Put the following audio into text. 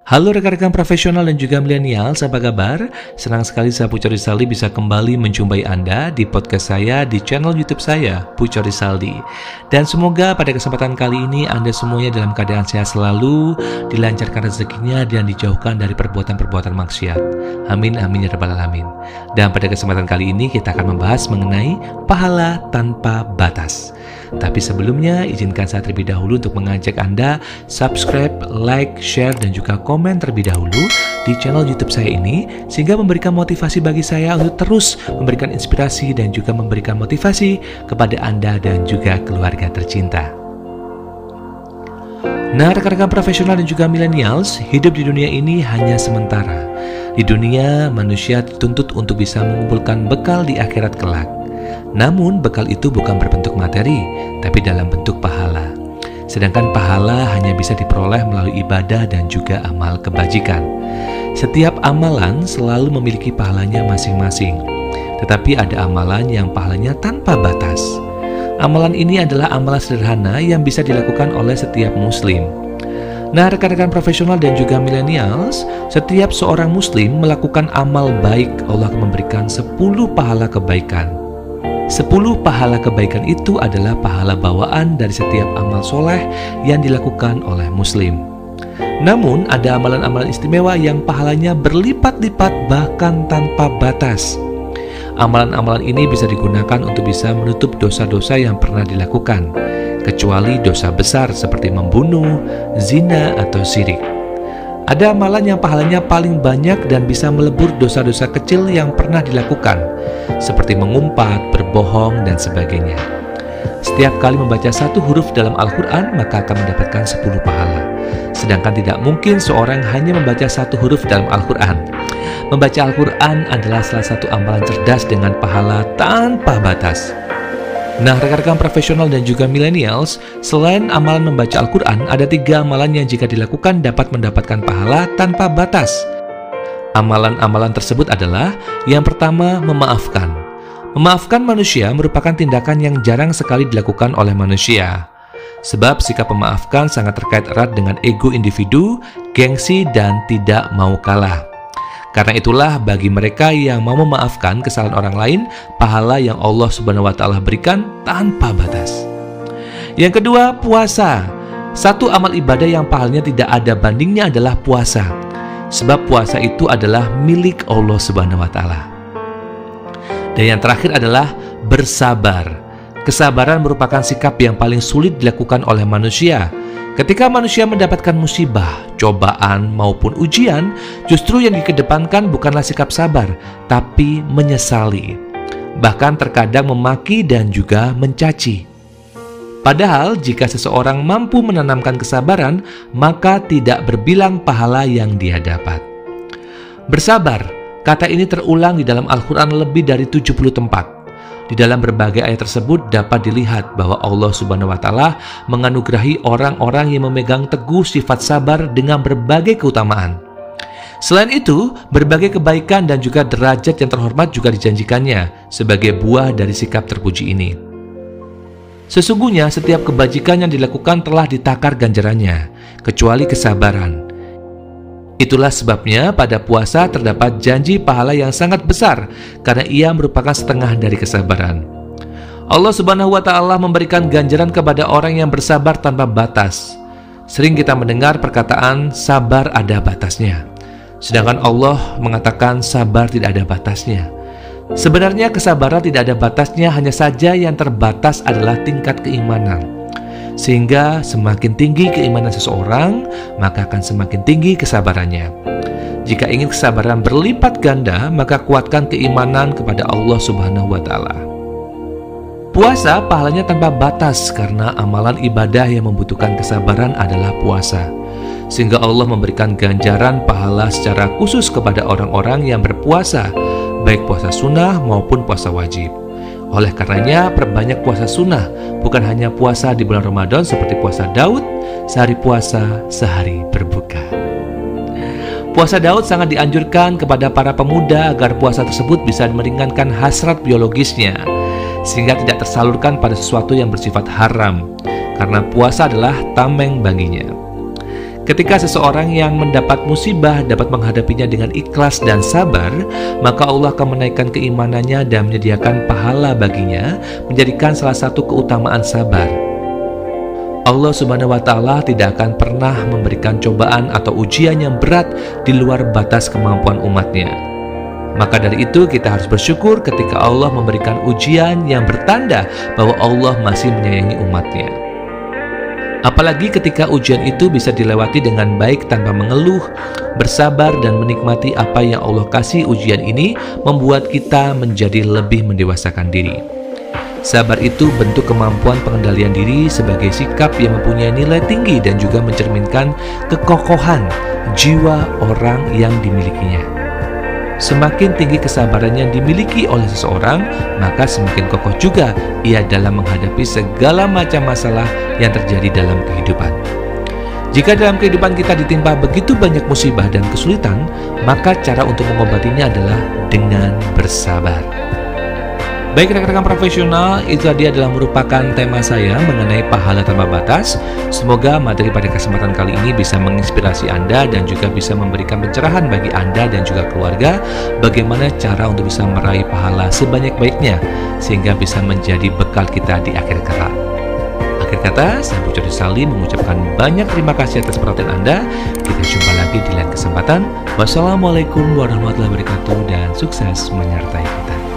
Halo rekan-rekan profesional dan juga milenial, apa kabar? Senang sekali saya Puco Rizaldi bisa kembali menjumpai Anda di podcast saya di channel YouTube saya, Puco Rizaldi. Dan semoga pada kesempatan kali ini Anda semuanya dalam keadaan sehat selalu, dilancarkan rezekinya dan dijauhkan dari perbuatan-perbuatan maksiat. Amin, amin ya rabbal alamin. Dan pada kesempatan kali ini kita akan membahas mengenai pahala tanpa batas. Tapi sebelumnya, izinkan saya terlebih dahulu untuk mengajak Anda subscribe, like, share, dan juga komen terlebih dahulu di channel YouTube saya ini, sehingga memberikan motivasi bagi saya untuk terus memberikan inspirasi dan juga memberikan motivasi kepada Anda dan juga keluarga tercinta. Nah, rekan-rekan profesional dan juga millennials, hidup di dunia ini hanya sementara. Di dunia, manusia dituntut untuk bisa mengumpulkan bekal di akhirat kelak. Namun, bekal itu bukan berbentuk materi, tapi dalam bentuk pahala. Sedangkan pahala hanya bisa diperoleh melalui ibadah dan juga amal kebajikan. Setiap amalan selalu memiliki pahalanya masing-masing. Tetapi ada amalan yang pahalanya tanpa batas. Amalan ini adalah amalan sederhana yang bisa dilakukan oleh setiap muslim. Nah, rekan-rekan profesional dan juga millennials, setiap seorang muslim melakukan amal baik, Allah akan memberikan 10 pahala kebaikan. 10 pahala kebaikan itu adalah pahala bawaan dari setiap amal soleh yang dilakukan oleh muslim. Namun ada amalan-amalan istimewa yang pahalanya berlipat-lipat bahkan tanpa batas. Amalan-amalan ini bisa digunakan untuk bisa menutup dosa-dosa yang pernah dilakukan, kecuali dosa besar seperti membunuh, zina, atau syirik. Ada amalan yang pahalanya paling banyak dan bisa melebur dosa-dosa kecil yang pernah dilakukan, seperti mengumpat, berbohong, dan sebagainya. Setiap kali membaca satu huruf dalam Al-Quran, maka akan mendapatkan 10 pahala. Sedangkan tidak mungkin seorang hanya membaca satu huruf dalam Al-Quran. Membaca Al-Quran adalah salah satu amalan cerdas dengan pahala tanpa batas. Nah, rekan-rekan profesional dan juga millennials, selain amalan membaca Al-Quran, ada 3 amalan yang jika dilakukan dapat mendapatkan pahala tanpa batas. Amalan-amalan tersebut adalah, yang pertama, memaafkan. Memaafkan manusia merupakan tindakan yang jarang sekali dilakukan oleh manusia. Sebab sikap memaafkan sangat terkait erat dengan ego individu, gengsi, dan tidak mau kalah. Karena itulah bagi mereka yang mau memaafkan kesalahan orang lain, pahala yang Allah Subhanahu wa Ta'ala berikan tanpa batas. Yang kedua, puasa. Satu amal ibadah yang pahalanya tidak ada bandingnya adalah puasa. Sebab puasa itu adalah milik Allah Subhanahu wa Ta'ala. Dan yang terakhir adalah bersabar. Kesabaran merupakan sikap yang paling sulit dilakukan oleh manusia. Ketika manusia mendapatkan musibah, cobaan, maupun ujian, justru yang dikedepankan bukanlah sikap sabar, tapi menyesali. Bahkan terkadang memaki dan juga mencaci. Padahal jika seseorang mampu menanamkan kesabaran, maka tidak berbilang pahala yang dia dapat. Bersabar, kata ini terulang di dalam Al-Quran lebih dari 70 tempat. Di dalam berbagai ayat tersebut dapat dilihat bahwa Allah Subhanahu wa Ta'ala menganugerahi orang-orang yang memegang teguh sifat sabar dengan berbagai keutamaan. Selain itu, berbagai kebaikan dan juga derajat yang terhormat juga dijanjikannya sebagai buah dari sikap terpuji ini. Sesungguhnya setiap kebajikan yang dilakukan telah ditakar ganjarannya, kecuali kesabaran. Itulah sebabnya pada puasa terdapat janji pahala yang sangat besar karena ia merupakan setengah dari kesabaran. Allah Subhanahu wa Ta'ala memberikan ganjaran kepada orang yang bersabar tanpa batas. Sering kita mendengar perkataan sabar ada batasnya. Sedangkan Allah mengatakan sabar tidak ada batasnya. Sebenarnya kesabaran tidak ada batasnya, hanya saja yang terbatas adalah tingkat keimanan. Sehingga semakin tinggi keimanan seseorang, maka akan semakin tinggi kesabarannya. Jika ingin kesabaran berlipat ganda, maka kuatkan keimanan kepada Allah Subhanahu wa Ta'ala. Puasa pahalanya tanpa batas karena amalan ibadah yang membutuhkan kesabaran adalah puasa. Sehingga Allah memberikan ganjaran pahala secara khusus kepada orang-orang yang berpuasa, baik puasa sunnah maupun puasa wajib. Oleh karenanya, perbanyak puasa sunnah, bukan hanya puasa di bulan Ramadan seperti puasa Daud, sehari puasa, sehari berbuka. Puasa Daud sangat dianjurkan kepada para pemuda agar puasa tersebut bisa meringankan hasrat biologisnya, sehingga tidak tersalurkan pada sesuatu yang bersifat haram, karena puasa adalah tameng baginya. Ketika seseorang yang mendapat musibah dapat menghadapinya dengan ikhlas dan sabar, maka Allah akan menaikkan keimanannya dan menyediakan pahala baginya, menjadikan salah satu keutamaan sabar. Allah Subhanahu wa Ta'ala tidak akan pernah memberikan cobaan atau ujian yang berat di luar batas kemampuan umatnya. Maka dari itu kita harus bersyukur ketika Allah memberikan ujian yang bertanda bahwa Allah masih menyayangi umatnya. Apalagi ketika ujian itu bisa dilewati dengan baik tanpa mengeluh, bersabar dan menikmati apa yang Allah kasih. Ujian ini membuat kita menjadi lebih mendewasakan diri. Sabar itu bentuk kemampuan pengendalian diri sebagai sikap yang mempunyai nilai tinggi dan juga mencerminkan kekokohan jiwa orang yang dimilikinya. Semakin tinggi kesabaran yang dimiliki oleh seseorang, maka semakin kokoh juga ia dalam menghadapi segala macam masalah yang terjadi dalam kehidupan. Jika dalam kehidupan kita ditimpa begitu banyak musibah dan kesulitan, maka cara untuk mengobatinya adalah dengan bersabar. Baik rekan-rekan profesional, itu tadi adalah merupakan tema saya mengenai pahala tanpa batas. Semoga materi pada kesempatan kali ini bisa menginspirasi Anda dan juga bisa memberikan pencerahan bagi Anda dan juga keluarga bagaimana cara untuk bisa meraih pahala sebanyak-baiknya sehingga bisa menjadi bekal kita di akhir kelak. Akhir kata, saya Bung Cody Salim mengucapkan banyak terima kasih atas perhatian Anda. Kita jumpa lagi di lain kesempatan. Wassalamualaikum warahmatullahi wabarakatuh dan sukses menyertai kita.